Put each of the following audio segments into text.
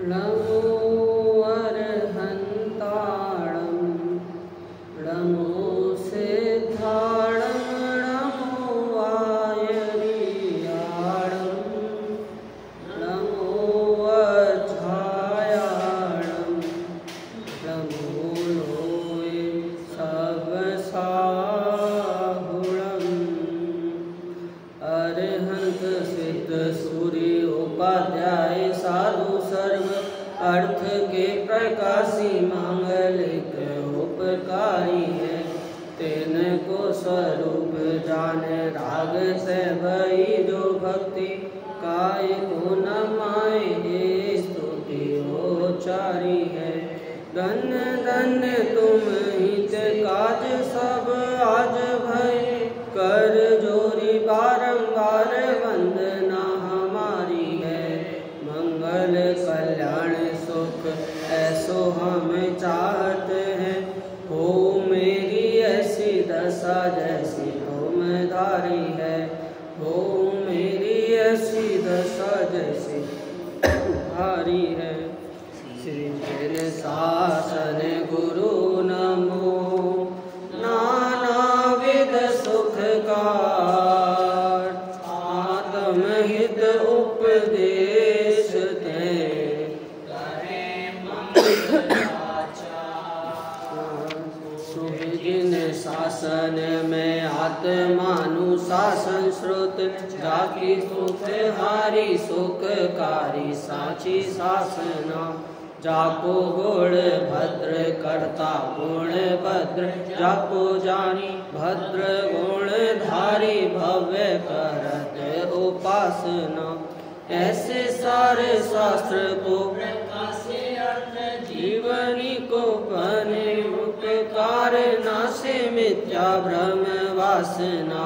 नमो अरहन्ताणं नमो सिद्धाणं नमो वायरियाणं नमो अध्यायाणं नमो लोये सबसाहुणम् अरहंत सिद्ध सूर्य उपाध्याय साधु सर्व अर्थ के प्रकाशी मांगलिक उपकारी है। तेन को स्वरूप जाने राग से भई जो भक्ति काय को नमाए हे स्तुति उचारी है। धन्य धन्य तुम हित काज सब आज भय कर जोरी बारंबार वंदना हमारी है। मंगल कल्याण सुख ऐसो हम चाहते हैं। हो मेरी ऐसी दशा जैसी तुम धारी है। हो मेरी ऐसी दशा जैसी धारी है। श्री जन शासन गुरु नमो नानाविध सुखकार आत्महित उपदेश ते सुविजिन शासन में आत्मानुशासन श्रुत जाकी सुख हारी सुखकारी साची शासना। जाको गुण भद्र करता गुण भद्र जाको जानी भद्र गुण धारी भव्य करत उपासना। ऐसे सारे शास्त्र को जीवनी को बने उपकार नासे मिथ्या भ्रम वासना।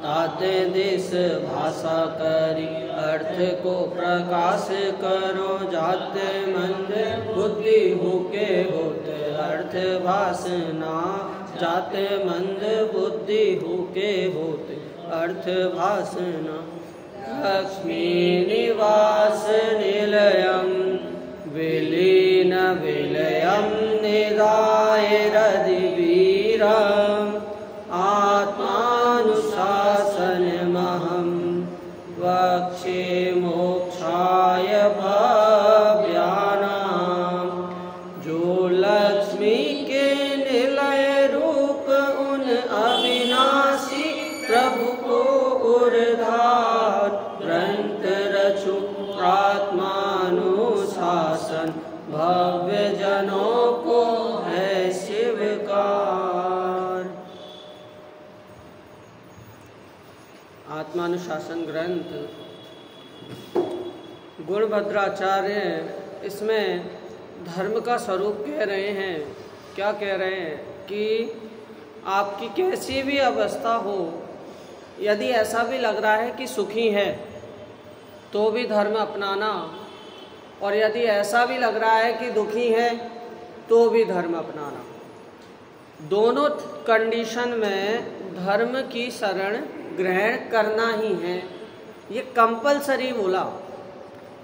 ताते देश भाषा करी अर्थ को प्रकाश करो। जाते मंद बुद्धि होके होते अर्थ भाषना। जाते मंद बुद्धि होके होते अर्थ भाषना। लक्ष्मी निवास निलयम विलीन विलयम निधाय रदिवीरम आत्मानुशासनमहं वक्षे मोक्षाय भव्यानां। जो लक्ष्मी के निलय रूप उन अविनाशी प्रभु को उर्धार ग्रंथ रचु आत्मानुशासन भव्य जनों को है शिवकार। आत्मानुशासन ग्रंथ गुणभद्राचार्य इसमें धर्म का स्वरूप कह रहे हैं। क्या कह रहे हैं कि आपकी कैसी भी अवस्था हो, यदि ऐसा भी लग रहा है कि सुखी है तो भी धर्म अपनाना, और यदि ऐसा भी लग रहा है कि दुखी है तो भी धर्म अपनाना। दोनों कंडीशन में धर्म की शरण ग्रहण करना ही है। ये कंपलसरी बोला,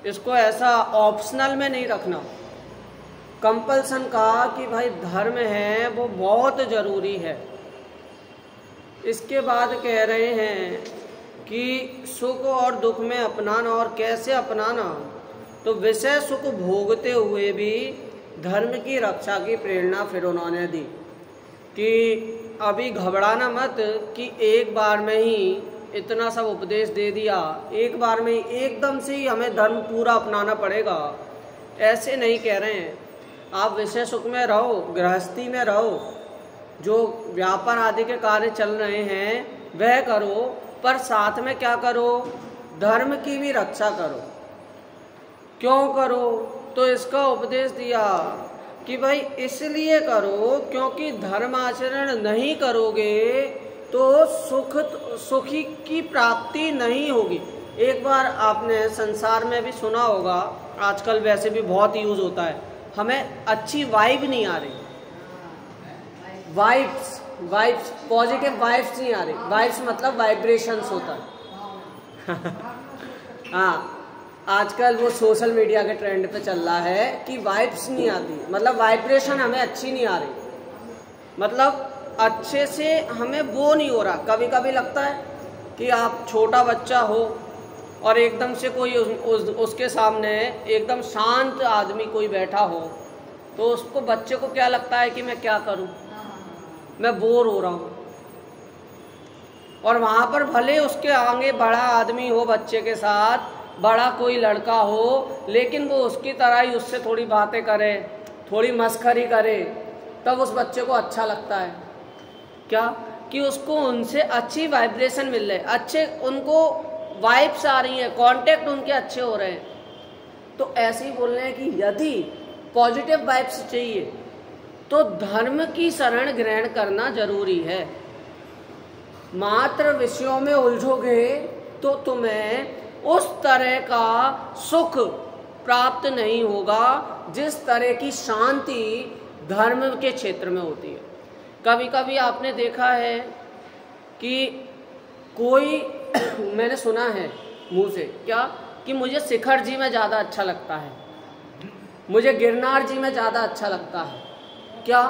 इसको ऐसा ऑप्शनल में नहीं रखना। कंपल्सन कहा कि भाई धर्म है वो बहुत ज़रूरी है। इसके बाद कह रहे हैं कि सुख और दुख में अपनाना, और कैसे अपनाना, तो विषय सुख भोगते हुए भी धर्म की रक्षा की प्रेरणा फिर उन्होंने दी कि अभी घबराना मत कि एक बार में ही इतना सब उपदेश दे दिया, एक बार में ही एकदम से ही हमें धर्म पूरा अपनाना पड़ेगा, ऐसे नहीं कह रहे हैं। आप विषय सुख में रहो, गृहस्थी में रहो, जो व्यापार आदि के कार्य चल रहे हैं वह करो, पर साथ में क्या करो, धर्म की भी रक्षा करो। क्यों करो, तो इसका उपदेश दिया कि भाई इसलिए करो क्योंकि धर्म आचरण नहीं करोगे तो सुखी की प्राप्ति नहीं होगी। एक बार आपने संसार में भी सुना होगा, आजकल वैसे भी बहुत यूज होता है, हमें अच्छी वाइब नहीं आ रही, वाइब्स पॉजिटिव वाइब्स नहीं आ रही। वाइब्स मतलब वाइब्रेशंस होता है। हाँ, आजकल वो सोशल मीडिया के ट्रेंड पे चल रहा है कि वाइब्स नहीं आती, मतलब वाइब्रेशन हमें अच्छी नहीं आ रही, मतलब अच्छे से हमें वो नहीं हो रहा। कभी कभी लगता है कि आप छोटा बच्चा हो और एकदम से कोई उसके सामने एकदम शांत आदमी कोई बैठा हो, तो उसको बच्चे को क्या लगता है कि मैं क्या करूं, मैं बोर हो रहा हूं। और वहाँ पर भले उसके आगे बड़ा आदमी हो, बच्चे के साथ बड़ा कोई लड़का हो, लेकिन वो उसकी तरह ही उससे थोड़ी बातें करे, थोड़ी मस्खरी करे, तब उस बच्चे को अच्छा लगता है। क्या कि उसको उनसे अच्छी वाइब्रेशन मिल रहे, अच्छे उनको वाइब्स आ रही हैं, कांटेक्ट उनके अच्छे हो रहे हैं। तो ऐसे ही बोल रहे हैं कि यदि पॉजिटिव वाइब्स चाहिए तो धर्म की शरण ग्रहण करना जरूरी है। मात्र विषयों में उलझोगे तो तुम्हें उस तरह का सुख प्राप्त नहीं होगा जिस तरह की शांति धर्म के क्षेत्र में होती है। कभी कभी आपने देखा है कि कोई मैंने सुना है मुंह से, क्या कि मुझे शिखर जी में ज़्यादा अच्छा लगता है, मुझे गिरनार जी में ज़्यादा अच्छा लगता है। क्या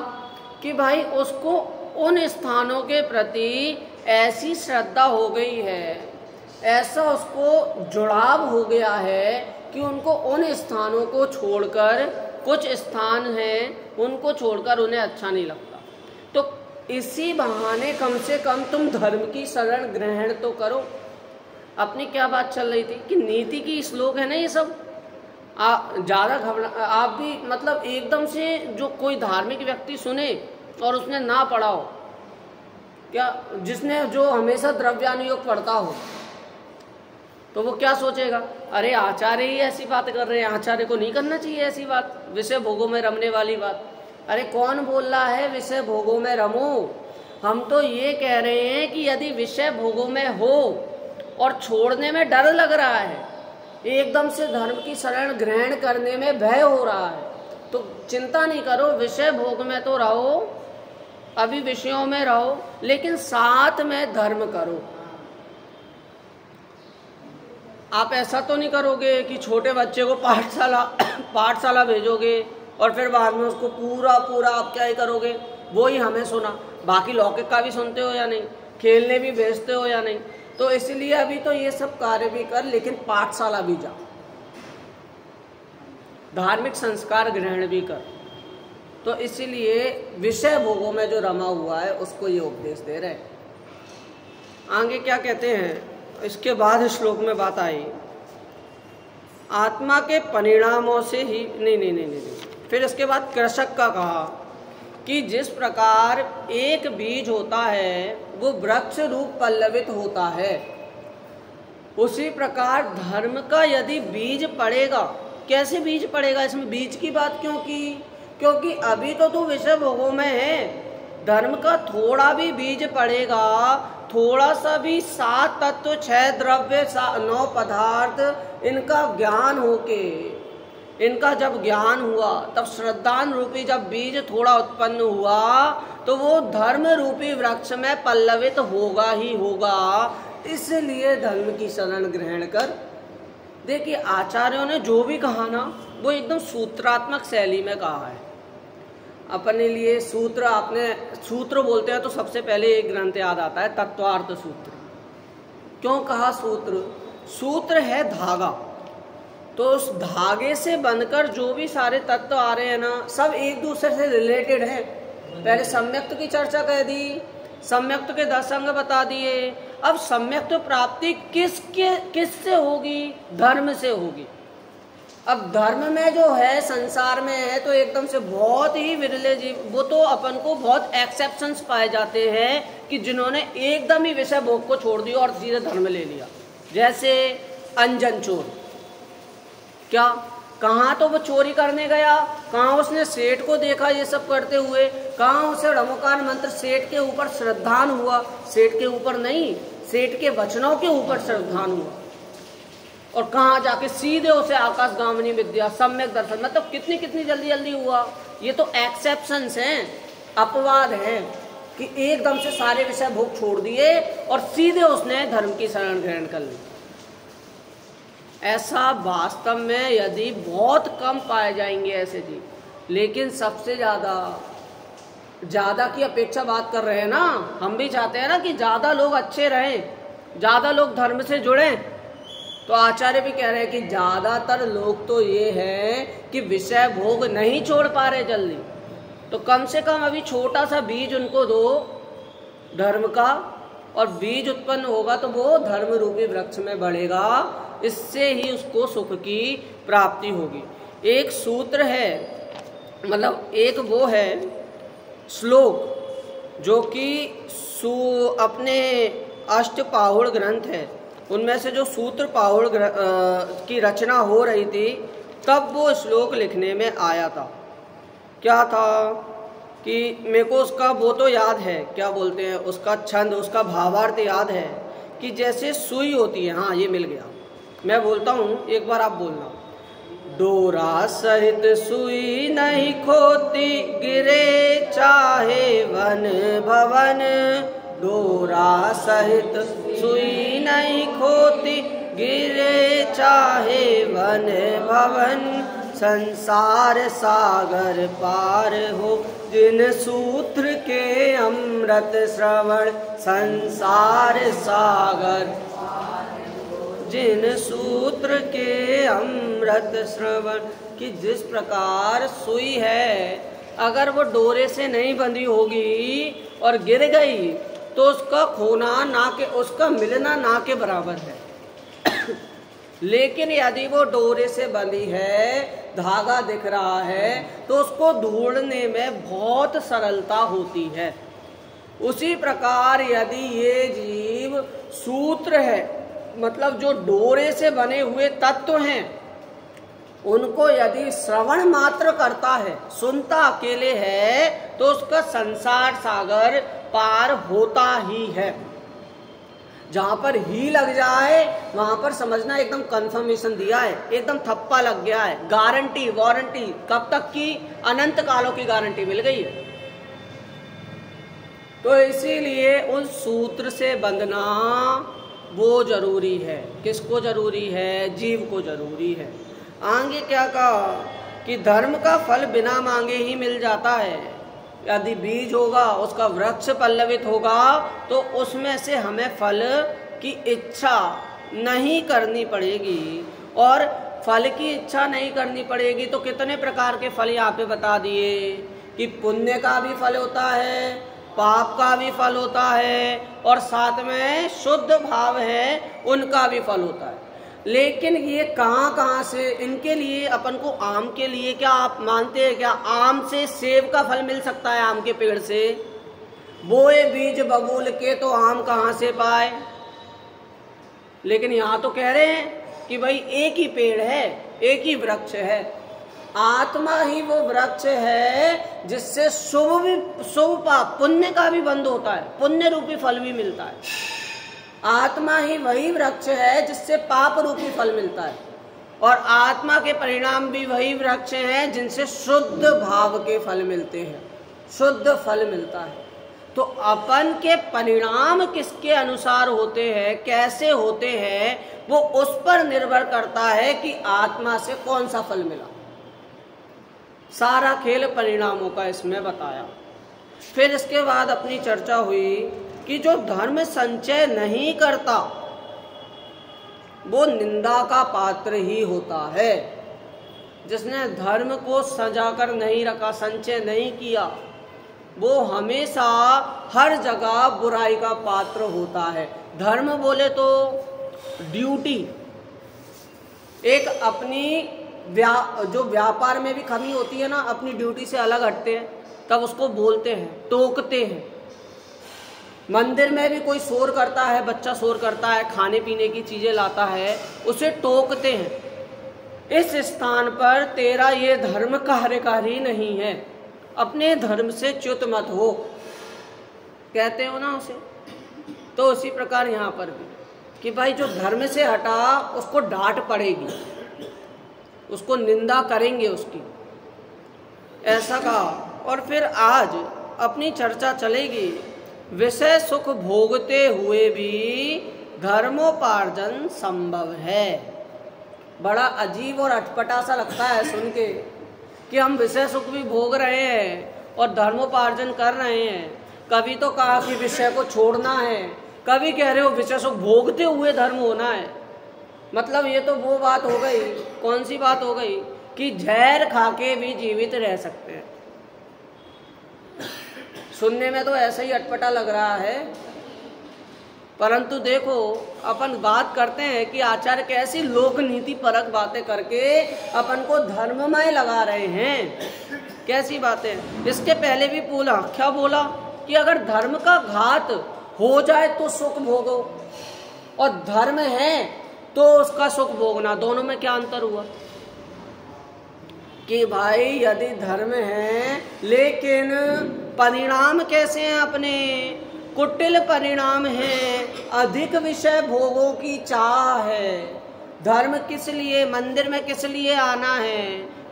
कि भाई उसको उन स्थानों के प्रति ऐसी श्रद्धा हो गई है, ऐसा उसको जुड़ाव हो गया है कि उनको उन स्थानों को छोड़कर, कुछ स्थान हैं उनको छोड़कर उन्हें अच्छा नहीं लगता। तो इसी बहाने कम से कम तुम धर्म की शरण ग्रहण तो करो। अपनी क्या बात चल रही थी कि नीति की श्लोक है ना ये सब, ज़्यादा घबरा आप भी, मतलब एकदम से जो कोई धार्मिक व्यक्ति सुने और उसने ना पढ़ा हो, क्या जिसने जो हमेशा द्रव्यानुयोग पढ़ता हो, तो वो क्या सोचेगा, अरे आचार्य ही ऐसी बात कर रहे हैं, आचार्य को नहीं करना चाहिए ऐसी बात, विषय भोगों में रमने वाली बात। अरे कौन बोल रहा है विषय भोगों में रमो? हम तो ये कह रहे हैं कि यदि विषय भोगों में हो और छोड़ने में डर लग रहा है, एकदम से धर्म की शरण ग्रहण करने में भय हो रहा है, तो चिंता नहीं करो, विषय भोग में तो रहो, अभी विषयों में रहो, लेकिन साथ में धर्म करो। आप ऐसा तो नहीं करोगे कि छोटे बच्चे को पाठशाला भेजोगे और फिर बाद में उसको पूरा आप क्या ही करोगे, वो ही हमें सुना, बाकी लौकिक का भी सुनते हो या नहीं, खेलने भी भेजते हो या नहीं। तो इसलिए अभी तो ये सब कार्य भी कर, लेकिन पाठशाला भी जा, धार्मिक संस्कार ग्रहण भी कर। तो इसीलिए विषय भोगों में जो रमा हुआ है उसको ये उपदेश दे रहे। आगे क्या कहते हैं, इसके बाद श्लोक में बात आई आत्मा के परिणामों से ही नहीं। फिर इसके बाद कृषक का कहा कि जिस प्रकार एक बीज होता है वो वृक्ष रूप पल्लवित होता है, उसी प्रकार धर्म का यदि बीज पड़ेगा। कैसे बीज पड़ेगा? इसमें बीज की बात क्यों की? क्योंकि अभी तो तू विषय भोगों में है, धर्म का थोड़ा भी बीज पड़ेगा, थोड़ा सा भी 7 तत्व 6 द्रव्य 9 पदार्थ इनका ज्ञान होके, इनका जब ज्ञान हुआ तब श्रद्धान रूपी जब बीज थोड़ा उत्पन्न हुआ तो वो धर्म रूपी वृक्ष में पल्लवित होगा ही होगा। इसलिए धर्म की शरण ग्रहण कर। देखिए आचार्यों ने जो भी कहा ना वो एकदम सूत्रात्मक शैली में कहा है। अपने लिए सूत्र, आपने सूत्र बोलते हैं तो सबसे पहले एक ग्रंथ याद आता है तत्वार्थ सूत्र। क्यों कहा सूत्र? सूत्र है धागा, तो उस धागे से बनकर जो भी सारे तत्व आ रहे हैं ना, सब एक दूसरे से रिलेटेड है। पहले सम्यक्त की चर्चा कह दी, सम्यक्त के 10 अंग बता दिए। अब सम्यक्त प्राप्ति किससे होगी? धर्म से होगी। अब धर्म में जो है, संसार में है तो एकदम से बहुत ही विरले जीव, वो तो अपन को बहुत एक्सेप्शंस पाए जाते हैं कि जिन्होंने एकदम ही विषय भोग को छोड़ दिया और सीधे धर्म ले लिया। जैसे अंजन चोर, क्या कहाँ तो वो चोरी करने गया, कहाँ उसने सेठ को देखा ये सब करते हुए, कहाँ उसे रमोकार मंत्र सेठ के ऊपर श्रद्धान हुआ, सेठ के ऊपर नहीं, सेठ के वचनों के ऊपर श्रद्धान हुआ, और कहाँ जाके सीधे उसे आकाशगामिनी विद्या सम्यक दर्शन, मतलब कितनी जल्दी हुआ। ये तो एक्सेप्शंस हैं, अपवाद हैं कि एकदम से सारे विषय भोग छोड़ दिए और सीधे उसने धर्म की शरण ग्रहण कर ली। ऐसा वास्तव में यदि बहुत कम पाए जाएंगे ऐसे जीव, लेकिन सबसे ज़्यादा की अपेक्षा बात कर रहे हैं ना, हम भी चाहते हैं ना कि ज़्यादा लोग अच्छे रहें, ज़्यादा लोग धर्म से जुड़ें। तो आचार्य भी कह रहे हैं कि ज़्यादातर लोग तो ये हैं कि विषय भोग नहीं छोड़ पा रहे जल्दी, तो कम से कम अभी छोटा सा बीज उनको दो धर्म का, और बीज उत्पन्न होगा तो वो धर्म रूपी वृक्ष में बढ़ेगा, इससे ही उसको सुख की प्राप्ति होगी। एक सूत्र है, मतलब एक वो है श्लोक जो कि अपने अष्टपाहुड़ ग्रंथ है, उनमें से जो सूत्र पाहुड़ की रचना हो रही थी तब वो श्लोक लिखने में आया था। क्या था कि मेरे को उसका वो तो याद है, क्या बोलते हैं उसका छंद, उसका भावार्थ याद है कि जैसे सुई होती है, हाँ ये मिल गया, मैं बोलता हूँ एक बार आप बोलना। डोरा सहित सुई नहीं खोती, गिरे चाहे वन भवन। डोरा सहित सुई नहीं खोती, गिरे चाहे वन भवन। संसार सागर पार हो जिन सूत्र के अमृत श्रवण। संसार सागर जिन सूत्र के अमृत श्रवण। कि जिस प्रकार सुई है, अगर वो डोरे से नहीं बंधी होगी और गिर गई तो उसका खोना ना के उसका मिलना ना के बराबर है। लेकिन यदि वो डोरे से बंधी है, धागा दिख रहा है, तो उसको ढूंढने में बहुत सरलता होती है। उसी प्रकार यदि ये जीव सूत्र है, मतलब जो डोरे से बने हुए तत्व हैं, उनको यदि श्रवण मात्र करता है, सुनता अकेले है, तो उसका संसार सागर पार होता ही है। जहां पर ही लग जाए वहां पर समझना एकदम कंफर्मेशन दिया है, एकदम थप्पा लग गया है, गारंटी वारंटी, कब तक की, अनंत कालों की गारंटी मिल गई है। तो इसीलिए उस सूत्र से बंधना वो जरूरी है। किसको जरूरी है? जीव को जरूरी है। आगे क्या कहा कि धर्म का फल बिना मांगे ही मिल जाता है। यदि बीज होगा, उसका वृक्ष पल्लवित होगा, तो उसमें से हमें फल की इच्छा नहीं करनी पड़ेगी। और फल की इच्छा नहीं करनी पड़ेगी तो कितने प्रकार के फल यहाँ पे बता दिए कि पुण्य का भी फल होता है, पाप का भी फल होता है, और साथ में शुद्ध भाव है उनका भी फल होता है। लेकिन ये कहाँ से, इनके लिए अपन को आम के लिए क्या आप मानते हैं क्या आम से सेब का फल मिल सकता है? आम के पेड़ से बोए बीज बबूल के तो आम कहाँ से पाए? लेकिन यहाँ तो कह रहे हैं कि भाई एक ही पेड़ है, एक ही वृक्ष है, आत्मा ही वो वृक्ष है जिससे शुभ पाप पुण्य का भी बंध होता है, पुण्य रूपी फल भी मिलता है। आत्मा ही वही वृक्ष है जिससे पाप रूपी फल मिलता है, और आत्मा के परिणाम भी वही वृक्ष हैं जिनसे शुद्ध भाव के फल मिलते हैं, शुद्ध फल मिलता है। तो अपन के परिणाम किसके अनुसार होते हैं, कैसे होते हैं, वो उस पर निर्भर करता है कि आत्मा से कौन सा फल मिला। सारा खेल परिणामों का इसमें बताया। फिर इसके बाद अपनी चर्चा हुई कि जो धर्म संचय नहीं करता वो निंदा का पात्र ही होता है। जिसने धर्म को सजाकर नहीं रखा, संचय नहीं किया, वो हमेशा हर जगह बुराई का पात्र होता है। धर्म बोले तो ड्यूटी, एक अपनी जो व्यापार में भी कमी होती है ना, अपनी ड्यूटी से अलग हटते हैं तब उसको बोलते हैं, टोकते हैं। मंदिर में भी कोई शोर करता है, बच्चा शोर करता है, खाने पीने की चीजें लाता है, उसे टोकते हैं। इस स्थान पर तेरा ये धर्म कार्यकारी नहीं है, अपने धर्म से च्युत मत हो, कहते हो ना उसे। तो उसी प्रकार यहाँ पर भी कि भाई जो धर्म से हटा उसको डांट पड़ेगी, उसको निंदा करेंगे उसकी, ऐसा कहा। और फिर आज अपनी चर्चा चलेगी विषय सुख भोगते हुए भी धर्मोपार्जन संभव है। बड़ा अजीब और अटपटा सा लगता है सुन के कि हम विषय सुख भी भोग रहे हैं और धर्मोपार्जन कर रहे हैं। कभी तो कहा कि विषय को छोड़ना है, कभी कह रहे हो विषय सुख भोगते हुए धर्म होना है। मतलब ये तो वो बात हो गई, कौन सी बात हो गई कि जहर खा के भी जीवित रह सकते हैं। सुनने में तो ऐसा ही अटपटा लग रहा है, परंतु देखो अपन बात करते हैं कि आचार्य कैसी लोक नीति परक बातें करके अपन को धर्ममय लगा रहे हैं। कैसी बातें। इसके पहले भी बोला, क्या बोला कि अगर धर्म का घात हो जाए तो सुख भोगो, और धर्म है तो उसका सुख भोगना। दोनों में क्या अंतर हुआ कि भाई यदि धर्म है लेकिन परिणाम कैसे हैं अपने, कुटिल परिणाम है, अधिक विषय भोगों की चाह है। धर्म किस लिए, मंदिर में किस लिए आना है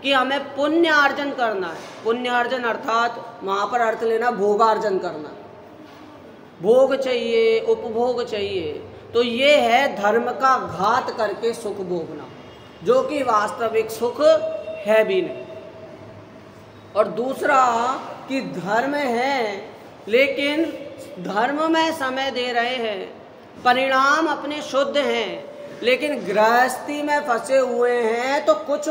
कि हमें पुण्य अर्जन करना है। पुण्य अर्जन अर्थात वहां पर अर्थ लेना भोगार्जन करना, भोग चाहिए, उपभोग चाहिए। तो ये है धर्म का घात करके सुख भोगना, जो कि वास्तविक सुख है भी नहीं। और दूसरा कि धर्म है लेकिन धर्म में समय दे रहे हैं, परिणाम अपने शुद्ध हैं, लेकिन गृहस्थी में फंसे हुए हैं तो कुछ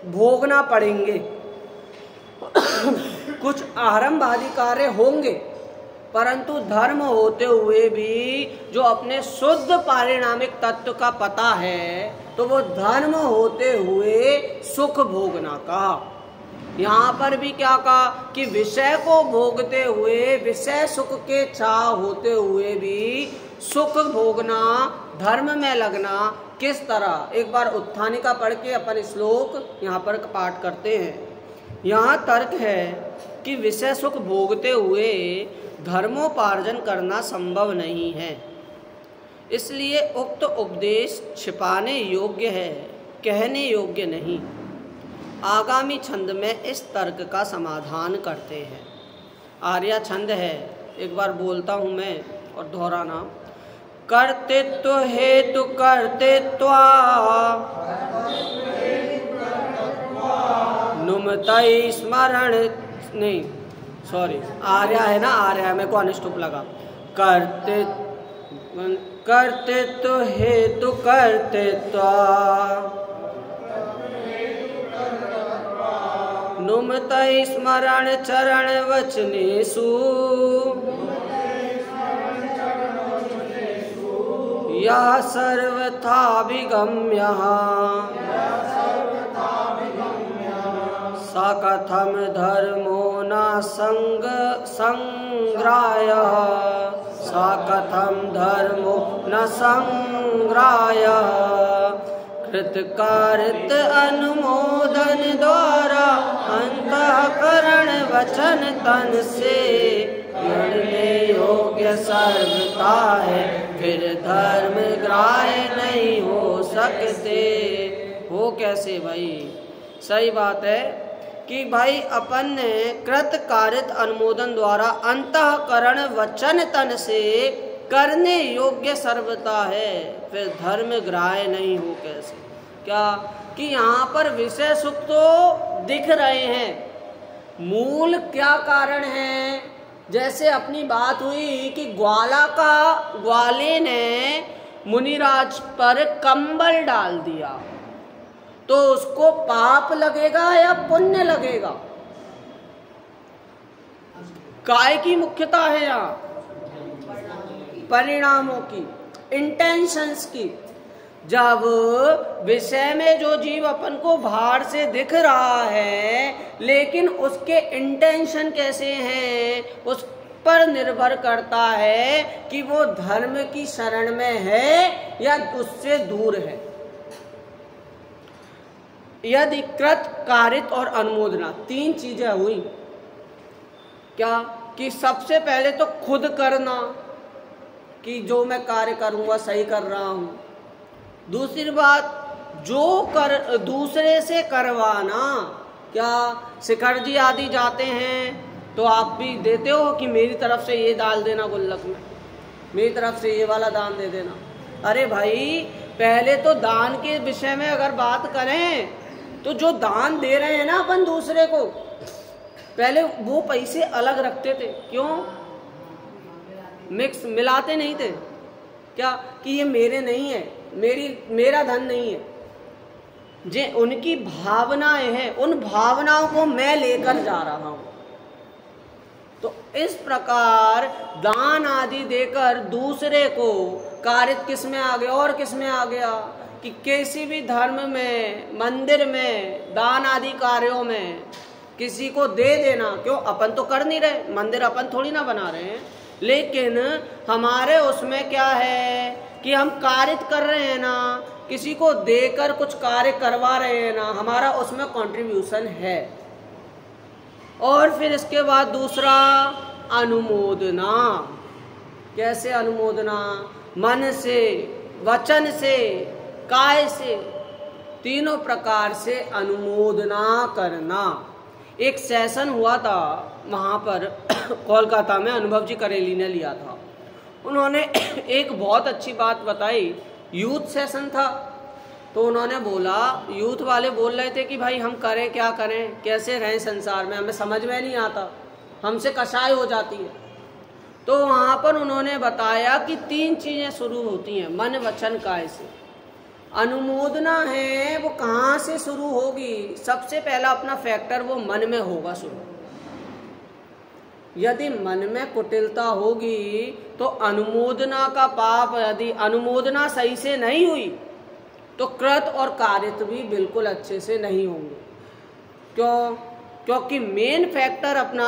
भोगना पड़ेंगे, कुछ आरंभवादी कार्य होंगे, परंतु धर्म होते हुए भी जो अपने शुद्ध पारिणामिक तत्व का पता है तो वो धर्म होते हुए सुख भोगना कहा। यहाँ पर भी क्या कहा कि विषय को भोगते हुए, विषय सुख के चाह होते हुए भी सुख भोगना, धर्म में लगना किस तरह। एक बार उत्थानिका पढ़ के अपन श्लोक यहाँ पर पाठ करते हैं। यहाँ तर्क है कि विषय सुख भोगते हुए धर्मोपार्जन करना संभव नहीं है, इसलिए उक्त उपदेश छिपाने योग्य है, कहने योग्य नहीं। आगामी छंद में इस तर्क का समाधान करते हैं। आर्या छंद है, एक बार बोलता हूँ मैं और दोहराना। कर्तृत्व हेतु कर्तृत्वा नुमतई स्मरण, नहीं सॉरी, आर्या है ना, आर्या मेरे को अनुष्टुप लगा। कर्तृत्व हेतु कर्तृत्वा नुमतई स्मरण चरण वचनेषु यः सर्वथाभिगम्यः स कथम धर्मो न संग्राह्यः, स कथम धर्मो न संग्राह्यः। कृतकारित अनुमोदन द्वारा अंतःकरण वचन तन से गणने योग्य सर्वथा है, फिर धर्म ग्राह्य नहीं हो सकते। हो कैसे भाई? सही बात है कि भाई अपन ने कृत कारित अनुमोदन द्वारा अंतःकरण वचन तन से करने योग्य सर्वता है, फिर धर्म ग्राह्य नहीं हो कैसे। क्या कि यहाँ पर विषय सुख तो दिख रहे हैं, मूल क्या कारण है। जैसे अपनी बात हुई कि ग्वाले ने मुनिराज पर कंबल डाल दिया, तो उसको पाप लगेगा या पुण्य लगेगा? काय की मुख्यता है यहाँ? परिणामों की, इंटेंशंस की। जब विषय में जो जीव अपन को बाहर से दिख रहा है, लेकिन उसके इंटेंशन कैसे हैं उस पर निर्भर करता है कि वो धर्म की शरण में है या उससे दूर है। यदि कृत, कारित और अनुमोदना तीन चीजें हुई। क्या कि सबसे पहले तो खुद करना कि जो मैं कार्य करूंगा सही कर रहा हूं। दूसरी बात जो कर दूसरे से करवाना। क्या शिखर जी आदि जाते हैं तो आप भी देते हो कि मेरी तरफ से ये डाल देना गुल्लक में, मेरी तरफ से ये वाला दान दे देना। अरे भाई पहले तो दान के विषय में अगर बात करें तो जो दान दे रहे हैं ना अपन दूसरे को, पहले वो पैसे अलग रखते थे। क्यों? मिक्स मिलाते नहीं थे क्या कि ये मेरे नहीं है, मेरा धन नहीं है। जे उनकी भावनाएं हैं, उन भावनाओं को मैं लेकर जा रहा हूं। तो इस प्रकार दान आदि देकर दूसरे को कार्य किस में आ गया और किस में आ गया कि किसी भी धर्म में, मंदिर में, दान आदि कार्यों में किसी को दे देना। क्यों? अपन तो कर नहीं रहे, मंदिर अपन थोड़ी ना बना रहे हैं, लेकिन हमारे उसमें क्या है कि हम कार्य कर रहे हैं ना, किसी को देकर कुछ कार्य करवा रहे हैं ना, हमारा उसमें कंट्रीब्यूशन है। और फिर इसके बाद दूसरा अनुमोदना। कैसे अनुमोदना? मन से, वचन से, काय से, तीनों प्रकार से अनुमोदना करना। एक सेशन हुआ था वहाँ पर कोलकाता में, अनुभव जी करेली ने लिया था। उन्होंने एक बहुत अच्छी बात बताई। यूथ सेशन था तो उन्होंने बोला, यूथ वाले बोल रहे थे कि भाई हम करें क्या करें, कैसे रहें संसार में, हमें समझ में नहीं आता, हमसे कसाई हो जाती है। तो वहाँ पर उन्होंने बताया कि 3 चीज़ें शुरू होती हैं मन, वचन, काय से। अनुमोदना है वो कहाँ से शुरू होगी? सबसे पहला अपना फैक्टर वो मन में होगा शुरू। यदि मन में कुटिलता होगी तो अनुमोदना का पाप, यदि अनुमोदना सही से नहीं हुई तो कृत और कारित भी बिल्कुल अच्छे से नहीं होंगे। क्यों? क्योंकि मेन फैक्टर अपना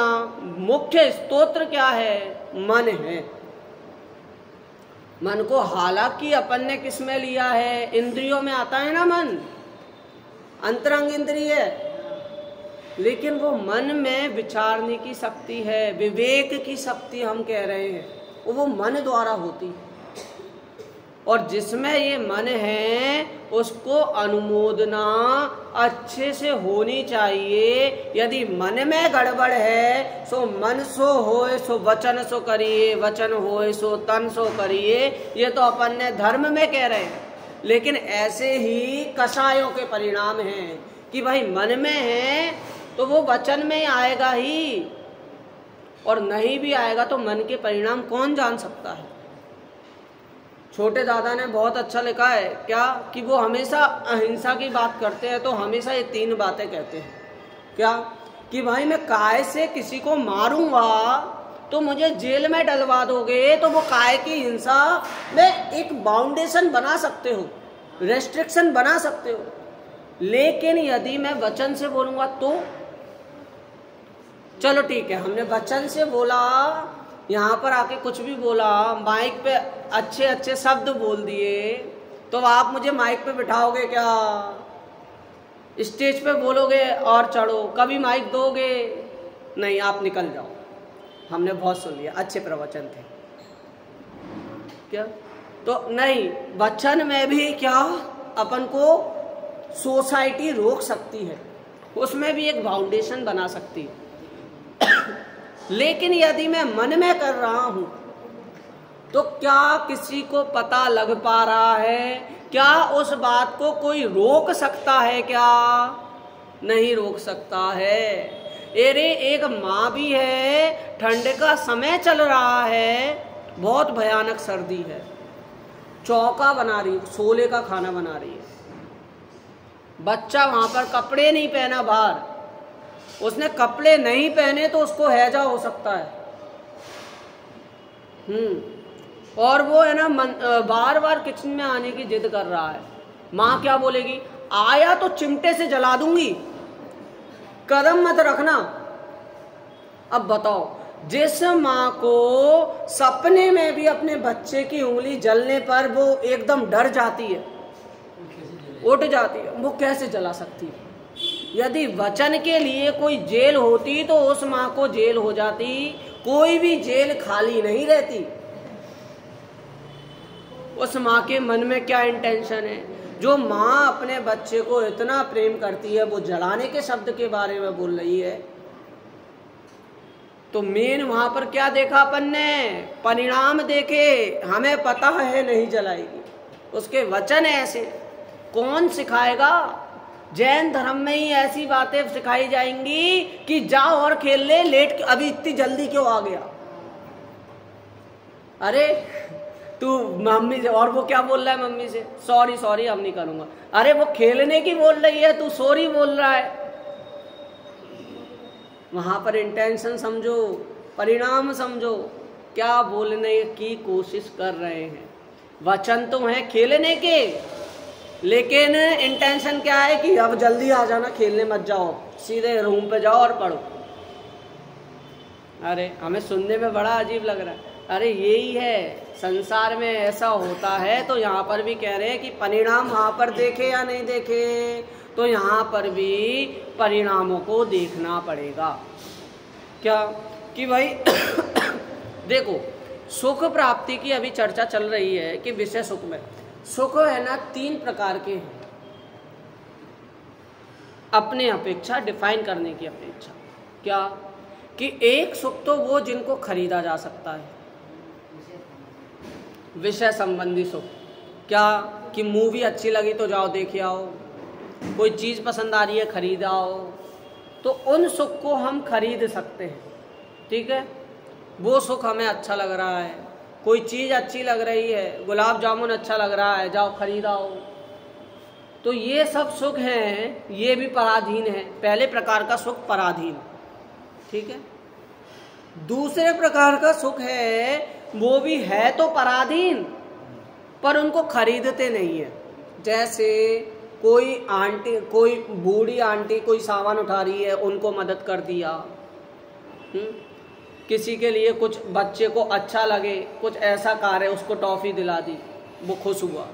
मुख्य स्तोत्र क्या है? मन है। मन को हालांकि अपन ने किस में लिया है? इंद्रियों में आता है ना मन, अंतरंग इंद्रिय है, लेकिन वो मन में विचारने की शक्ति है, विवेक की शक्ति हम कह रहे हैं, वो मन द्वारा होती है। और जिसमें ये मन है उसको अनुमोदना अच्छे से होनी चाहिए। यदि मन में गड़बड़ है सो मन सो होए सो वचन सो करिए, वचन होए सो तन सो करिए। ये तो अपन ने धर्म में कह रहे हैं, लेकिन ऐसे ही कसायों के परिणाम हैं कि भाई मन में है तो वो वचन में आएगा ही, और नहीं भी आएगा तो मन के परिणाम कौन जान सकता है। छोटे दादा ने बहुत अच्छा लिखा है क्या कि वो हमेशा अहिंसा की बात करते हैं तो हमेशा ये 3 बातें कहते हैं। क्या? कि भाई मैं काय से किसी को मारूंगा तो मुझे जेल में डलवा दोगे, तो वो काय की हिंसा में एक बाउंडेशन बना सकते हो, रेस्ट्रिक्शन बना सकते हो, लेकिन यदि मैं वचन से बोलूंगा तो चलो ठीक है, हमने वचन से बोला, यहाँ पर आके कुछ भी बोला, माइक पे अच्छे अच्छे शब्द बोल दिए, तो आप मुझे माइक पे बिठाओगे क्या? स्टेज पे बोलोगे और चढ़ो, कभी माइक दोगे नहीं, आप निकल जाओ, हमने बहुत सुन लिया, अच्छे प्रवचन थे क्या? तो नहीं, वचन में भी क्या अपन को सोसाइटी रोक सकती है, उसमें भी एक फाउंडेशन बना सकती है। लेकिन यदि मैं मन में कर रहा हूं तो क्या किसी को पता लग पा रहा है? क्या उस बात को कोई रोक सकता है? क्या नहीं रोक सकता है। अरे एक माँ भी है, ठंड का समय चल रहा है, बहुत भयानक सर्दी है, चौका बना रही, छोले का खाना बना रही है, बच्चा वहां पर कपड़े नहीं पहना बाहर, उसने कपड़े नहीं पहने तो उसको हैजा हो सकता है। और वो है ना बार बार किचन में आने की जिद कर रहा है। माँ क्या बोलेगी? आया तो चिमटे से जला दूंगी, कदम मत रखना। अब बताओ, जिस माँ को सपने में भी अपने बच्चे की उंगली जलने पर वो एकदम डर जाती है, उठ जाती है, वो कैसे जला सकती है? यदि वचन के लिए कोई जेल होती तो उस माँ को जेल हो जाती। कोई भी जेल खाली नहीं रहती। उस माँ के मन में क्या इंटेंशन है? जो माँ अपने बच्चे को इतना प्रेम करती है, वो जलाने के शब्द के बारे में बोल रही है, तो मेन वहां पर क्या देखा अपन ने? परिणाम देखे, हमें पता है नहीं जलाएगी, उसके वचन ऐसे, कौन सिखाएगा? जैन धर्म में ही ऐसी बातें सिखाई जाएंगी कि जाओ और खेल ले, लेट अभी इतनी जल्दी क्यों आ गया? अरे तू मम्मी से, और वो क्या बोल रहा है मम्मी से? सॉरी सॉरी अब नहीं करूंगा। अरे वो खेलने की बोल रही है, तू सॉरी बोल रहा है। वहां पर इंटेंशन समझो, परिणाम समझो, क्या बोलने की कोशिश कर रहे हैं। वचन तो है खेलने के, लेकिन इंटेंशन क्या है कि अब जल्दी आ जाना, खेलने मत जाओ, सीधे रूम पे जाओ और पढ़ो। अरे हमें सुनने में बड़ा अजीब लग रहा है। अरे यही है, संसार में ऐसा होता है। तो यहाँ पर भी कह रहे हैं कि परिणाम वहाँ पर देखे या नहीं देखे, तो यहाँ पर भी परिणामों को देखना पड़ेगा। क्या कि भाई देखो, सुख प्राप्ति की अभी चर्चा चल रही है कि विषय सुख में सुख है ना, 3 प्रकार के हैं अपने अपेक्षा, डिफाइन करने की अपेक्षा। क्या कि एक सुख तो वो जिनको खरीदा जा सकता है, विषय संबंधी सुख। क्या कि मूवी अच्छी लगी तो जाओ देख आओ, कोई चीज़ पसंद आ रही है खरीद आओ, तो उन सुख को हम खरीद सकते हैं। ठीक है, वो सुख हमें अच्छा लग रहा है, कोई चीज़ अच्छी लग रही है, गुलाब जामुन अच्छा लग रहा है, जाओ खरीद आओ। तो ये सब सुख हैं, ये भी पराधीन है। पहले प्रकार का सुख पराधीन, ठीक है। दूसरे प्रकार का सुख है, वो भी है तो पराधीन, पर उनको खरीदते नहीं है। जैसे कोई आंटी, कोई बूढ़ी आंटी कोई सामान उठा रही है, उनको मदद कर दिया। किसी के लिए कुछ बच्चे को अच्छा लगे, कुछ ऐसा कार्य, उसको टॉफी दिला दी, वो खुश हुआ।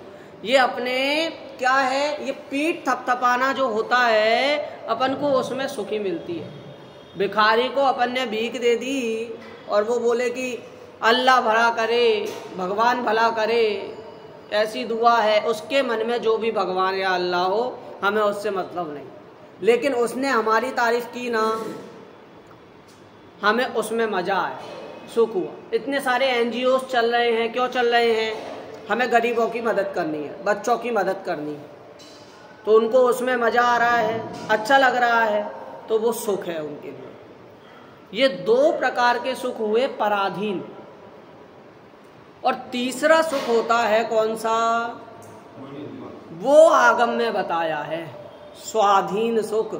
ये अपने क्या है, ये पीठ थपथपाना जो होता है, अपन को उसमें सुखी मिलती है। भिखारी को अपन ने भीख दे दी और वो बोले कि अल्लाह भला करे, भगवान भला करे, ऐसी दुआ है, उसके मन में जो भी भगवान या अल्लाह हो, हमें उससे मतलब नहीं। लेकिन उसने हमारी तारीफ की ना, हमें उसमें मज़ा आया, सुख हुआ। इतने सारे NGOs चल रहे हैं, क्यों चल रहे हैं? हमें गरीबों की मदद करनी है, बच्चों की मदद करनी है, तो उनको उसमें मज़ा आ रहा है, अच्छा लग रहा है, तो वो सुख है उनके लिए। ये 2 प्रकार के सुख हुए पराधीन। और तीसरा सुख होता है कौन सा? वो आगम में बताया है, स्वाधीन सुख,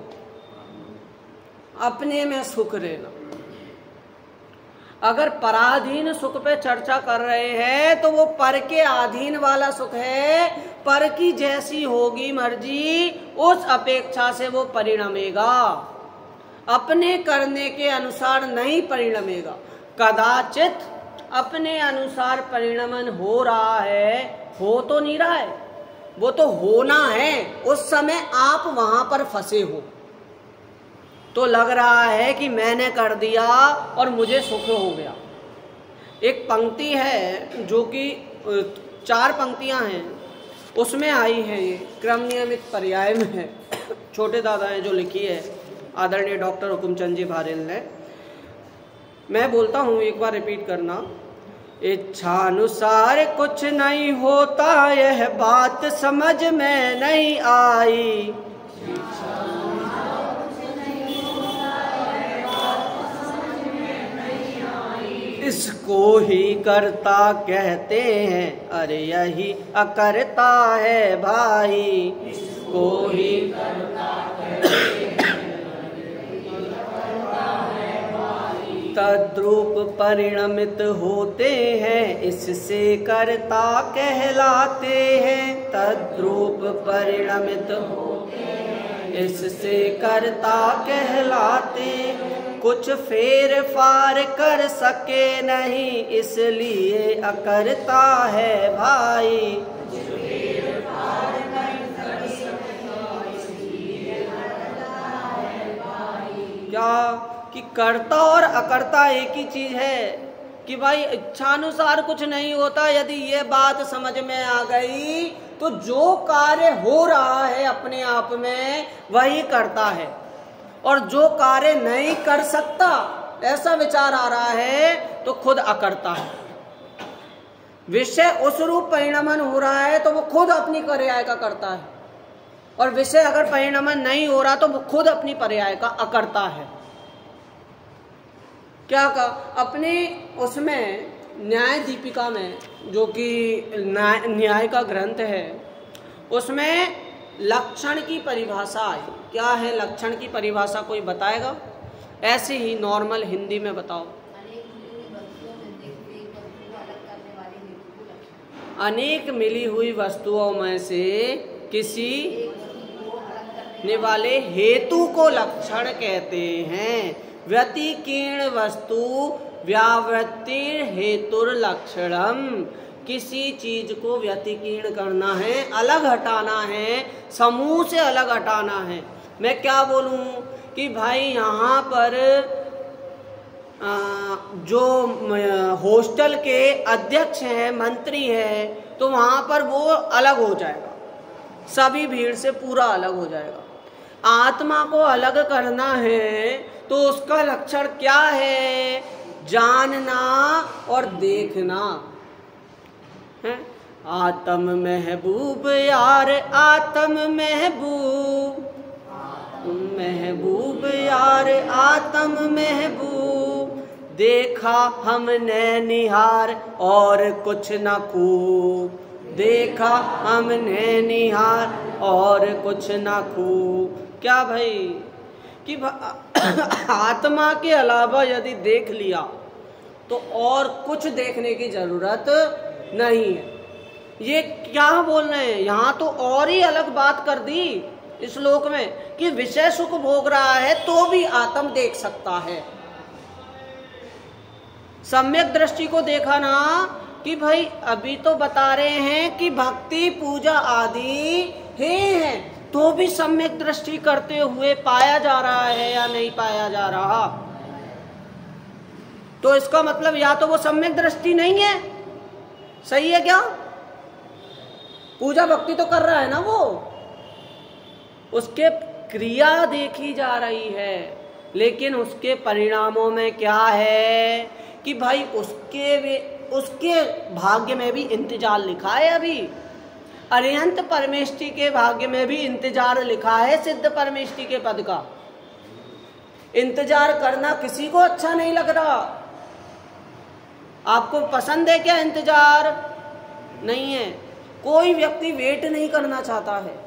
अपने में सुख रहना। अगर पराधीन सुख पे चर्चा कर रहे हैं तो वो पर के अधीन वाला सुख है। पर की जैसी होगी मर्जी, उस अपेक्षा से वो परिणमेगा, अपने करने के अनुसार नहीं परिणमेगा। कदाचित अपने अनुसार परिणमन हो रहा है, हो तो नहीं रहा है, वो तो होना है। उस समय आप वहां पर फंसे हो, तो लग रहा है कि मैंने कर दिया और मुझे सुख हो गया। एक पंक्ति है जो कि 4 पंक्तियां हैं, उसमें आई है, ये क्रम नियमित पर्याय में है, छोटे दादा हैं जो लिखी है, आदरणीय डॉक्टर हुकुमचंद जी भारेल ने। मैं बोलता हूँ, एक बार रिपीट करना। इच्छानुसार कुछ नहीं होता, यह बात समझ में नहीं आई। इसको ही करता कहते हैं, अरे यही अकर्ता है भाई। इसको ही करता कहते हैं, तद्रूप परिणमित होते हैं, इससे कर्ता कहलाते हैं। तद्रूप परिणमित होते हैं, इससे कर्ता कहलाते। कुछ फेर फार कर सके नहीं, इसलिए अकर्ता है भाई। क्या कि कर्ता और अकर्ता एक ही चीज है कि भाई इच्छानुसार कुछ नहीं होता। यदि ये बात समझ में आ गई तो जो कार्य हो रहा है अपने आप में वही करता है, और जो कार्य नहीं कर सकता ऐसा विचार आ रहा है तो खुद अकर्ता है। विषय उस रूप परिणमन हो रहा है तो वो खुद अपनी पर्याय का करता है, और विषय अगर परिणमन नहीं हो रहा तो वो खुद अपनी पर्याय का अकर्ता है। क्या कहा अपने उसमें न्याय दीपिका में, जो कि न्याय का ग्रंथ है, उसमें लक्षण की परिभाषा आई। क्या है लक्षण की परिभाषा, कोई बताएगा? ऐसे ही नॉर्मल हिंदी में बताओ। अनेक मिली हुई वस्तुओं में से किसी वाले हेतु को लक्षण कहते हैं। व्यतिकीर्ण वस्तु व्यावृत्तिर हेतुर लक्षणम। किसी चीज को व्यतिकीर्ण करना है, अलग हटाना है, समूह से अलग हटाना है। मैं क्या बोलूं कि भाई यहाँ पर जो हॉस्टल के अध्यक्ष हैं, मंत्री है, तो वहाँ पर वो अलग हो जाएगा, सभी भीड़ से पूरा अलग हो जाएगा। आत्मा को अलग करना है तो उसका लक्षण क्या है? जानना और देखना है। आत्म महबूब यार, आत्म महबूब, महबूब यार आत्म महबूब, देखा हमने निहार और कुछ न खूब, देखा हमने निहार और कुछ न खूब। क्या भाई कि आत्मा के अलावा यदि देख लिया तो और कुछ देखने की जरूरत नहीं है। ये क्या बोल रहे हैं यहाँ, तो और ही अलग बात कर दी इस श्लोक में कि विषय सुख भोग रहा है तो भी आत्म देख सकता है। सम्यक दृष्टि को देखा ना कि भाई अभी तो बता रहे हैं कि भक्ति पूजा आदि है, तो भी सम्यक दृष्टि करते हुए पाया जा रहा है या नहीं पाया जा रहा। तो इसका मतलब या तो वो सम्यक दृष्टि नहीं है, सही है क्या? पूजा भक्ति तो कर रहा है ना वो, उसके क्रिया देखी जा रही है, लेकिन उसके परिणामों में क्या है कि भाई उसके भाग्य में भी इंतजार लिखा है। अभी अरिहंत परमेष्टि के भाग्य में भी इंतजार लिखा है, सिद्ध परमेष्टि के पद का। इंतजार करना किसी को अच्छा नहीं लग रहा। आपको पसंद है क्या इंतजार? नहीं है, कोई व्यक्ति वेट नहीं करना चाहता है।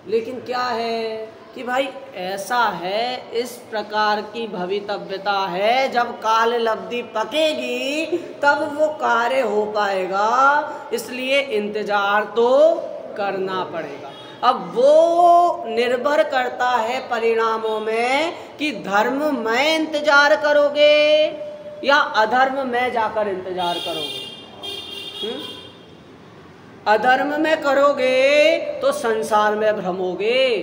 लेकिन क्या है कि भाई ऐसा है, इस प्रकार की भवितव्यता है, जब काल लब्धि पकेगी तब वो कार्य हो पाएगा, इसलिए इंतजार तो करना पड़ेगा। अब वो निर्भर करता है परिणामों में कि धर्म में इंतजार करोगे या अधर्म में जाकर इंतजार करोगे। अधर्म में करोगे तो संसार में भ्रमोगे।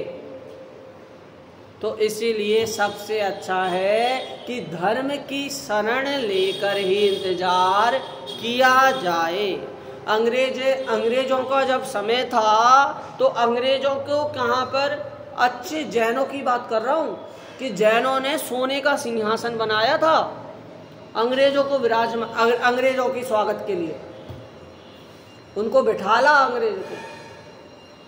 तो इसीलिए सबसे अच्छा है कि धर्म की शरण लेकर ही इंतजार किया जाए। अंग्रेजों का जब समय था तो अंग्रेजों को कहाँ पर, अच्छे जैनों की बात कर रहा हूँ, कि जैनों ने सोने का सिंहासन बनाया था अंग्रेजों को विराजमान, अंग्रेजों की स्वागत के लिए उनको बिठाला।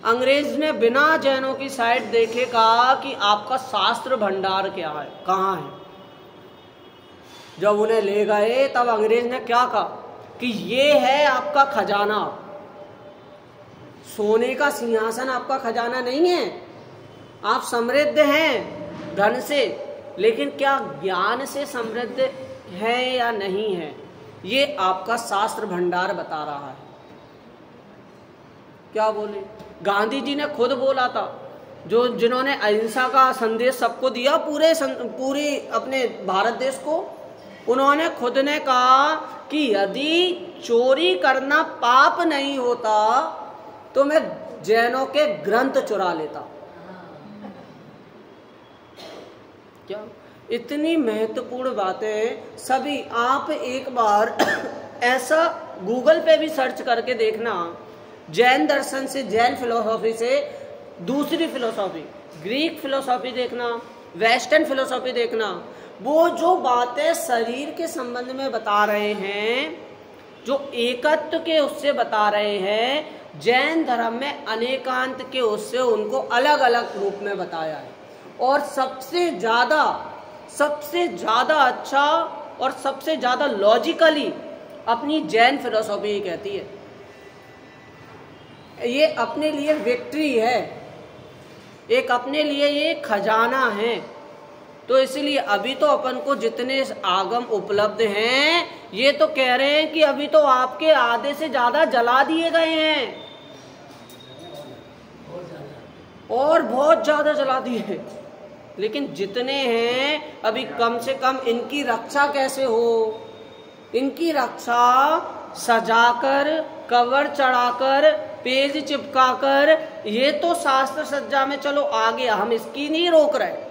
अंग्रेज ने बिना जैनों की साइड देखे कहा कि आपका शास्त्र भंडार क्या है, कहाँ है। जब उन्हें ले गए तब अंग्रेज ने क्या कहा कि ये है आपका खजाना। सोने का सिंहासन आपका खजाना नहीं है। आप समृद्ध हैं धन से, लेकिन क्या ज्ञान से समृद्ध है या नहीं है, ये आपका शास्त्र भंडार बता रहा है। क्या बोले? गांधी जी ने खुद बोला था, जिन्होंने अहिंसा का संदेश सबको दिया, पूरे अपने भारत देश को, उन्होंने खुद ने कहा कि यदि चोरी करना पाप नहीं होता तो मैं जैनों के ग्रंथ चुरा लेता। क्या इतनी महत्वपूर्ण बातें सभी, आप एक बार ऐसा गूगल पे भी सर्च करके देखना, जैन दर्शन से, जैन फिलोसॉफी से दूसरी फिलोसॉफी, ग्रीक फिलोसॉफी देखना, वेस्टर्न फिलोसॉफी देखना, वो जो बातें शरीर के संबंध में बता रहे हैं, जो एकत्व के उससे बता रहे हैं, जैन धर्म में अनेकांत के उससे उनको अलग अलग रूप में बताया है। और सबसे ज़्यादा अच्छा और सबसे ज़्यादा लॉजिकली अपनी जैन फिलोसॉफी ही कहती है। ये अपने लिए विक्ट्री है, एक अपने लिए ये खजाना है। तो इसलिए अभी तो अपन को जितने आगम उपलब्ध हैं, ये तो कह रहे हैं कि अभी तो आपके आधे से ज़्यादा जला दिए गए हैं और बहुत ज़्यादा जला दिए हैं। लेकिन जितने हैं अभी कम से कम इनकी रक्षा कैसे हो? इनकी रक्षा सजाकर, कवर चढ़ाकर, पेज चिपकाकर, ये तो शास्त्र सज्जा में चलो आ गया, हम इसकी नहीं रोक रहे।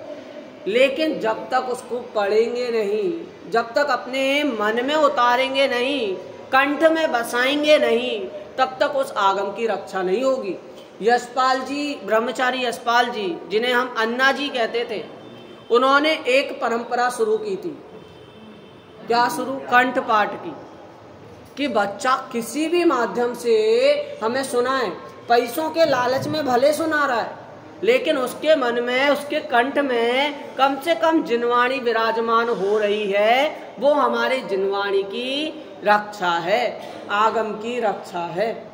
लेकिन जब तक उसको पढ़ेंगे नहीं, जब तक अपने मन में उतारेंगे नहीं, कंठ में बसाएंगे नहीं, तब तक उस आगम की रक्षा नहीं होगी। यशपाल जी, ब्रह्मचारी यशपाल जी, जिन्हें हम अन्ना जी कहते थे, उन्होंने एक परंपरा शुरू की थी। क्या शुरू? कंठ पाठ की, कि बच्चा किसी भी माध्यम से हमें सुनाए। पैसों के लालच में भले सुना रहा है, लेकिन उसके मन में, उसके कंठ में कम से कम जिनवाणी विराजमान हो रही है। वो हमारे जिनवाणी की रक्षा है, आगम की रक्षा है।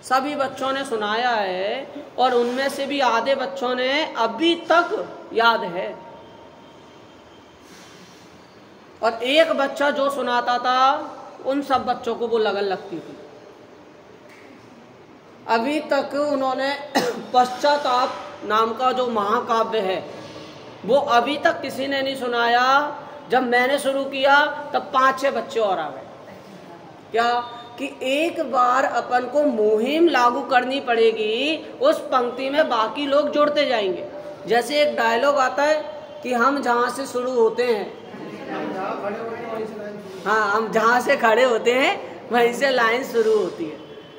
सभी बच्चों ने सुनाया है और उनमें से भी आधे बच्चों ने अभी तक याद है। और एक बच्चा जो सुनाता था, उन सब बच्चों को वो लगन लगती थी। अभी तक उन्होंने पश्चाताप नाम का जो महाकाव्य है, वो अभी तक किसी ने नहीं सुनाया। जब मैंने शुरू किया तब 5-6 बच्चे और आ गए। क्या कि एक बार अपन को मुहिम लागू करनी पड़ेगी, उस पंक्ति में बाकी लोग जुड़ते जाएंगे। जैसे एक डायलॉग आता है कि हम जहाँ से शुरू होते हैं, हाँ, हम जहाँ से खड़े होते हैं वहीं से लाइन शुरू होती है।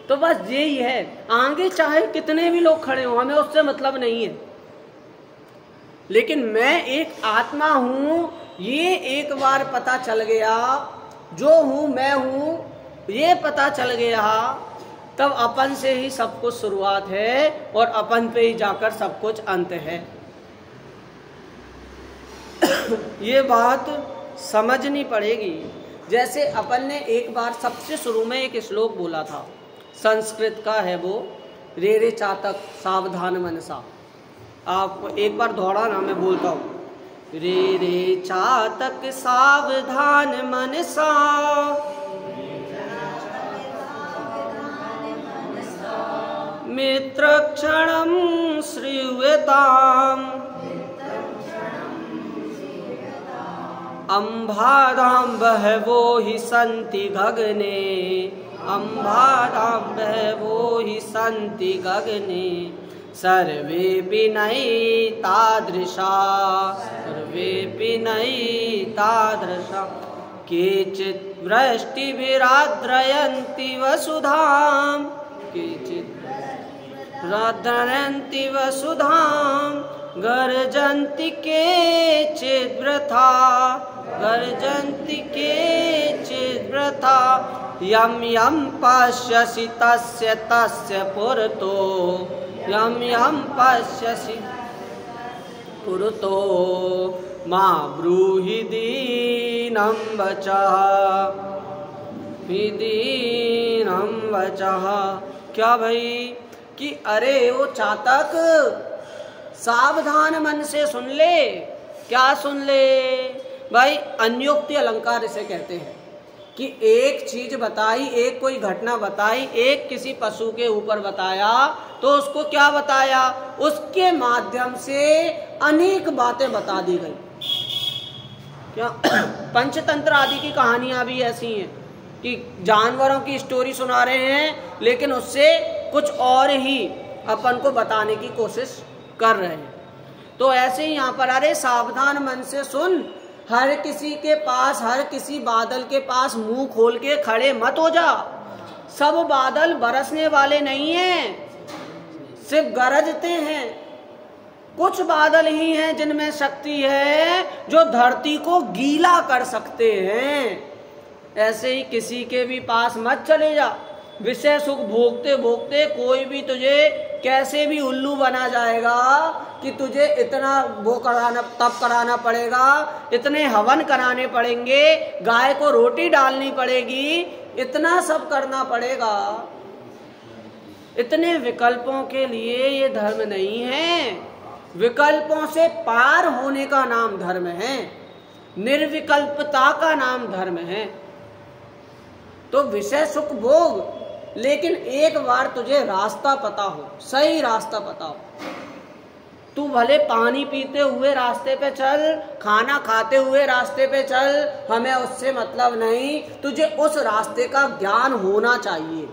तो बस यही है, आगे चाहे कितने भी लोग खड़े हों, हमें उससे मतलब नहीं है। लेकिन मैं एक आत्मा हूँ, ये एक बार पता चल गया, जो हूँ मैं हूँ, ये पता चल गया, तब अपन से ही सब कुछ शुरुआत है और अपन पे ही जाकर सब कुछ अंत है। ये बात समझनी पड़ेगी। जैसे अपन ने एक बार सबसे शुरू में एक श्लोक बोला था, संस्कृत का है वो, रे रे चातक सावधान मनसा। आप एक बार दोहराना, मैं बोलता हूँ। रे रे चातक सावधान मनसा, मित्रक्षणं श्रूयताम्, अम्भादां बहवो हि सन्ति गगने, अम्भादां बहवो हि सन्ति गगने, सर्वेऽपि नैतादृशा, सर्वेऽपि नैतादृशा, केचित् वृष्टिभिराद्रयन्ति वसुधां, केचित् राधरन्ति वसुधां, गर्जन्ति केचिद्वृथा, गर्जन्ति केचिद्वृथा, यं यं पश्यसि तस्य तस्य पुरतो, यं यं पश्यसि पुरतो, मा ब्रूहि दीनं वचः, दीनं वचः। क्या भाई कि अरे वो चातक सावधान मन से सुन ले। क्या सुन ले भाई? अन्योक्ति अलंकार इसे कहते हैं कि एक चीज बताई, एक कोई घटना बताई, एक किसी पशु के ऊपर बताया, तो उसको क्या बताया? उसके माध्यम से अनेक बातें बता दी गई। क्या पंचतंत्र आदि की कहानियां भी ऐसी हैं कि जानवरों की स्टोरी सुना रहे हैं, लेकिन उससे कुछ और ही अपन को बताने की कोशिश कर रहे हैं। तो ऐसे ही यहाँ पर, अरे सावधान मन से सुन, हर किसी के पास, हर किसी बादल के पास मुंह खोल के खड़े मत हो जा। सब बादल बरसने वाले नहीं हैं, सिर्फ गरजते हैं। कुछ बादल ही हैं जिनमें शक्ति है, जो धरती को गीला कर सकते हैं। ऐसे ही किसी के भी पास मत चले जा। विषय सुख भोगते भोगते कोई भी तुझे कैसे भी उल्लू बना जाएगा कि तुझे इतना वो कराना तप कराना पड़ेगा, इतने हवन कराने पड़ेंगे, गाय को रोटी डालनी पड़ेगी, इतना सब करना पड़ेगा। इतने विकल्पों के लिए ये धर्म नहीं है। विकल्पों से पार होने का नाम धर्म है, निर्विकल्पता का नाम धर्म है। तो विषय सुख भोग, लेकिन एक बार तुझे रास्ता पता हो, सही रास्ता पता हो। तू भले पानी पीते हुए रास्ते पे चल, खाना खाते हुए रास्ते पे चल, हमें उससे मतलब नहीं, तुझे उस रास्ते का ज्ञान होना चाहिए।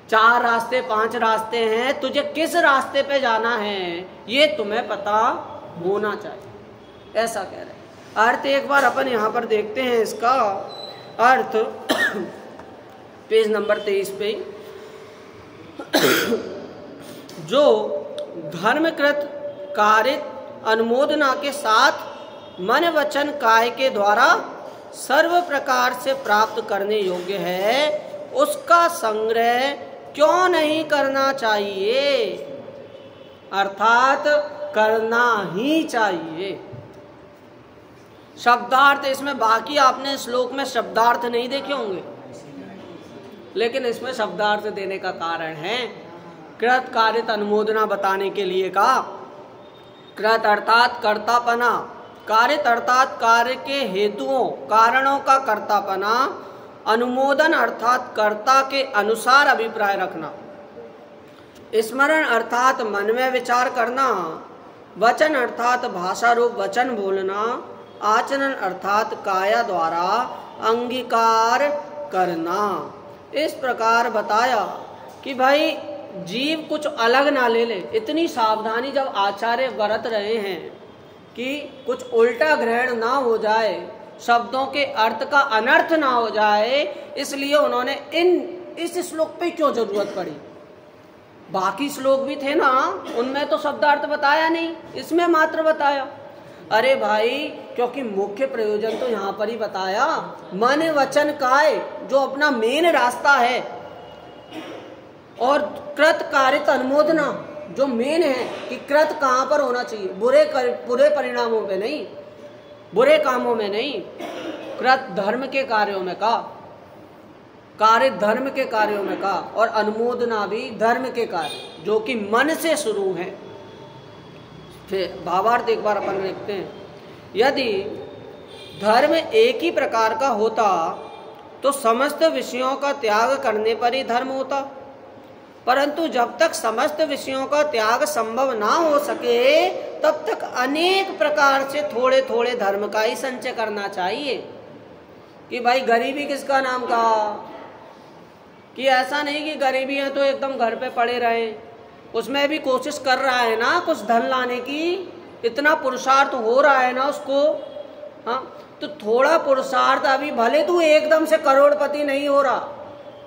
4 रास्ते 5 रास्ते हैं, तुझे किस रास्ते पे जाना है ये तुम्हें पता होना चाहिए, ऐसा कह रहे। अर्थ एक बार अपन यहाँ पर देखते हैं इसका अर्थ पेज नंबर 23 पे। जो धर्मकृत कार्य अनुमोदना के साथ मन वचन काय के द्वारा सर्व प्रकार से प्राप्त करने योग्य है, उसका संग्रह क्यों नहीं करना चाहिए? अर्थात करना ही चाहिए। शब्दार्थ इसमें, बाकी आपने श्लोक में शब्दार्थ नहीं देखे होंगे, लेकिन इसमें शब्दार्थ देने का कारण है कृत कारित अनुमोदना बताने के लिए का। कृत अर्थात कर्तापना, कारित अर्थात कार्य के हेतुओं कारणों का कर्तापना, अनुमोदन अर्थात कर्ता के अनुसार अभिप्राय रखना, स्मरण अर्थात मन में विचार करना, वचन अर्थात भाषा रूप वचन बोलना, आचरण अर्थात काया द्वारा अंगीकार करना। इस प्रकार बताया कि भाई जीव कुछ अलग ना ले ले। इतनी सावधानी जब आचार्य बरत रहे हैं कि कुछ उल्टा ग्रहण ना हो जाए, शब्दों के अर्थ का अनर्थ ना हो जाए, इसलिए उन्होंने इस श्लोक पे क्यों जरूरत पड़ी। बाकी श्लोक भी थे ना, उनमें तो शब्दार्थ बताया नहीं, इसमें मात्र बताया। अरे भाई, क्योंकि मुख्य प्रयोजन तो यहाँ पर ही बताया, मन वचन काय जो अपना मेन रास्ता है, और कृत कारित अनुमोदना जो मेन है कि कृत कहाँ पर होना चाहिए, बुरे परिणामों पे नहीं, बुरे कामों में नहीं, कृत धर्म के कार्यों में का, कार्य धर्म के कार्यों में का, और अनुमोदना भी धर्म के कार्य जो कि मन से शुरू है। फिर भावार्थ एक बार अपन देखते हैं। यदि धर्म एक ही प्रकार का होता तो समस्त विषयों का त्याग करने पर ही धर्म होता, परंतु जब तक समस्त विषयों का त्याग संभव ना हो सके तब तक अनेक प्रकार से थोड़े थोड़े धर्म का ही संचय करना चाहिए। कि भाई गरीबी किसका नाम कहा, कि ऐसा नहीं कि गरीबी है तो एकदम घर पे पड़े रहे, उसमें भी कोशिश कर रहा है ना कुछ धन लाने की, इतना पुरुषार्थ हो रहा है ना उसको। हाँ, तो थोड़ा पुरुषार्थ, अभी भले तू एकदम से करोड़पति नहीं हो रहा,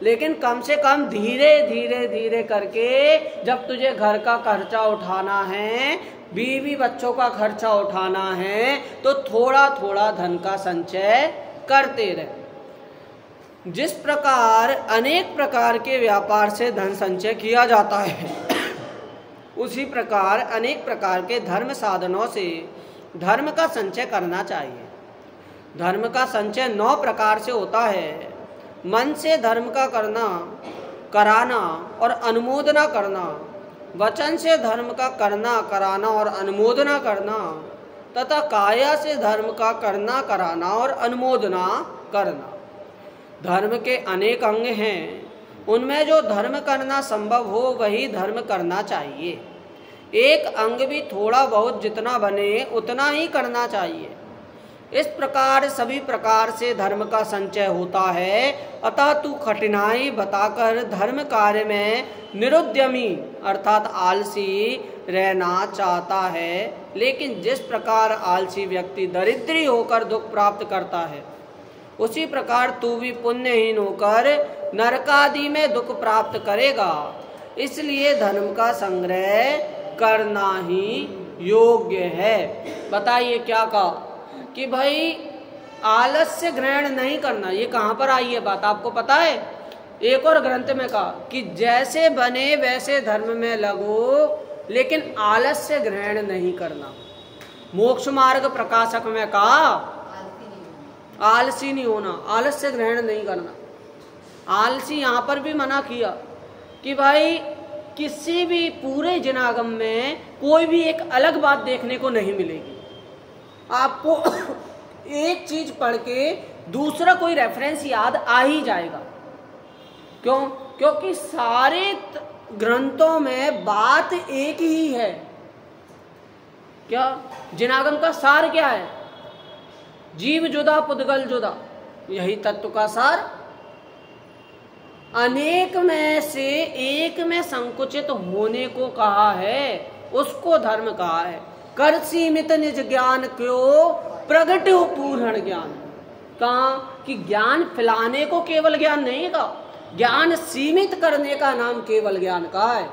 लेकिन कम से कम धीरे धीरे धीरे करके, जब तुझे घर का खर्चा उठाना है, बीवी बच्चों का खर्चा उठाना है, तो थोड़ा थोड़ा धन का संचय करते रहे। जिस प्रकार अनेक प्रकार के व्यापार से धन संचय किया जाता है, उसी प्रकार अनेक प्रकार के धर्म साधनों से धर्म का संचय करना चाहिए। धर्म का संचय 9 प्रकार से होता है। मन से धर्म का करना, कराना और अनुमोदना करना, वचन से धर्म का करना, कराना और अनुमोदना करना, तथा काया से धर्म का करना, कराना और अनुमोदना करना। धर्म के अनेक अंग हैं, उनमें जो धर्म करना संभव हो वही धर्म करना चाहिए। एक अंग भी थोड़ा बहुत जितना बने उतना ही करना चाहिए। इस प्रकार सभी प्रकार से धर्म का संचय होता है। अतः तू कठिनाई बताकर धर्म कार्य में निरुद्यमी अर्थात आलसी रहना चाहता है, लेकिन जिस प्रकार आलसी व्यक्ति दरिद्री होकर दुख प्राप्त करता है, उसी प्रकार तू भी पुण्यहीन होकर नरकादि में दुख प्राप्त करेगा। इसलिए धर्म का संग्रह करना ही योग्य है। बताइए क्या कहा कि भाई आलस्य ग्रहण नहीं करना। ये कहाँ पर आई है बात आपको पता है? एक और ग्रंथ में कहा कि जैसे बने वैसे धर्म में लगो, लेकिन आलस्य ग्रहण नहीं करना। मोक्ष मार्ग प्रकाशक में कहा आलसी नहीं होना, आलस्य ग्रहण नहीं करना। आलसी यहाँ पर भी मना किया कि भाई किसी भी पूरे जनागम में कोई भी एक अलग बात देखने को नहीं मिलेगी। आपको एक चीज पढ़ के दूसरा कोई रेफरेंस याद आ ही जाएगा। क्यों? क्योंकि सारे ग्रंथों में बात एक ही है। क्या जिनागम का सार क्या है? जीव जुदा पुद्गल जुदा, यही तत्व का सार। अनेक में से एक में संकुचित होने को कहा है, उसको धर्म कहा है। कर सीमित निज ज्ञान क्यों प्रगट हो पूर्ण ज्ञान। कहा कि ज्ञान फैलाने को केवल ज्ञान नहीं का, ज्ञान सीमित करने का नाम केवल ज्ञान का है।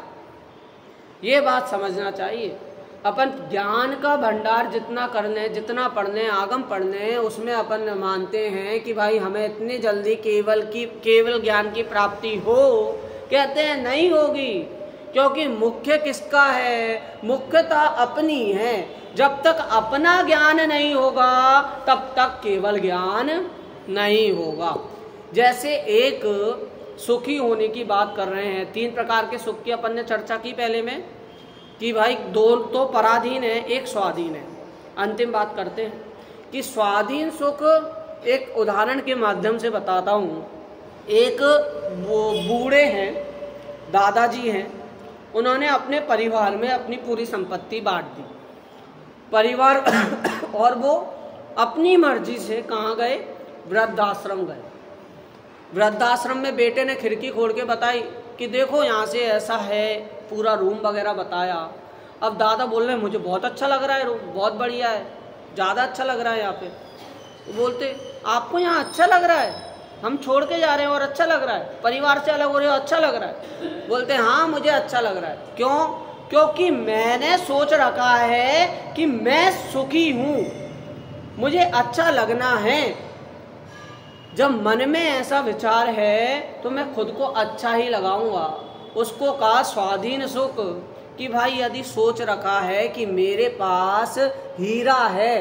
ये बात समझना चाहिए। अपन ज्ञान का भंडार जितना करने, जितना पढ़ने, आगम पढ़ने, उसमें अपन मानते हैं कि भाई हमें इतनी जल्दी केवल ज्ञान की प्राप्ति हो, कहते हैं नहीं होगी। क्योंकि मुख्य किसका है? मुख्यता अपनी है। जब तक अपना ज्ञान नहीं होगा तब तक केवल ज्ञान नहीं होगा। जैसे एक सुखी होने की बात कर रहे हैं, 3 प्रकार के सुख की अपन ने चर्चा की पहले में कि भाई 2 तो पराधीन है, 1 स्वाधीन है। अंतिम बात करते हैं कि स्वाधीन सुख एक उदाहरण के माध्यम से बताता हूँ। एक बूढ़े हैं, दादाजी हैं, उन्होंने अपने परिवार में अपनी पूरी संपत्ति बांट दी। परिवार और वो अपनी मर्जी से कहाँ गए? वृद्धाश्रम गए। वृद्धाश्रम में बेटे ने खिड़की खोल के बताई कि देखो यहाँ से ऐसा है, पूरा रूम वगैरह बताया। अब दादा बोल रहे हैं मुझे बहुत अच्छा लग रहा है रूम, बहुत बढ़िया है, ज़्यादा अच्छा लग रहा है यहाँ पे। तो बोलते आपको यहाँ अच्छा लग रहा है? हम छोड़ के जा रहे हैं और अच्छा लग रहा है, परिवार से अलग हो रहे हो, अच्छा लग रहा है? बोलते हाँ मुझे अच्छा लग रहा है। क्यों? क्योंकि मैंने सोच रखा है कि मैं सुखी हूँ, मुझे अच्छा लगना है। जब मन में ऐसा विचार है तो मैं खुद को अच्छा ही लगाऊंगा। उसको कहा स्वाधीन सुख कि भाई यदि सोच रखा है कि मेरे पास हीरा है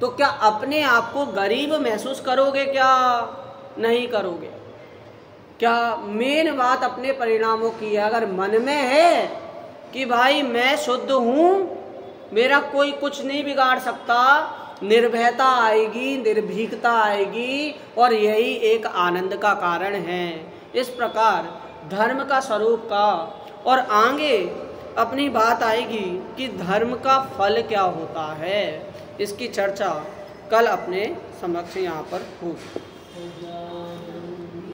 तो क्या अपने आप को गरीब महसूस करोगे? क्या नहीं करोगे। क्या मेन बात अपने परिणामों की है। अगर मन में है कि भाई मैं शुद्ध हूँ, मेरा कोई कुछ नहीं बिगाड़ सकता, निर्भयता आएगी, निर्भीकता आएगी, और यही एक आनंद का कारण है। इस प्रकार धर्म का स्वरूप का, और आगे अपनी बात आएगी कि धर्म का फल क्या होता है, इसकी चर्चा कल अपने समक्ष यहाँ पर होगी।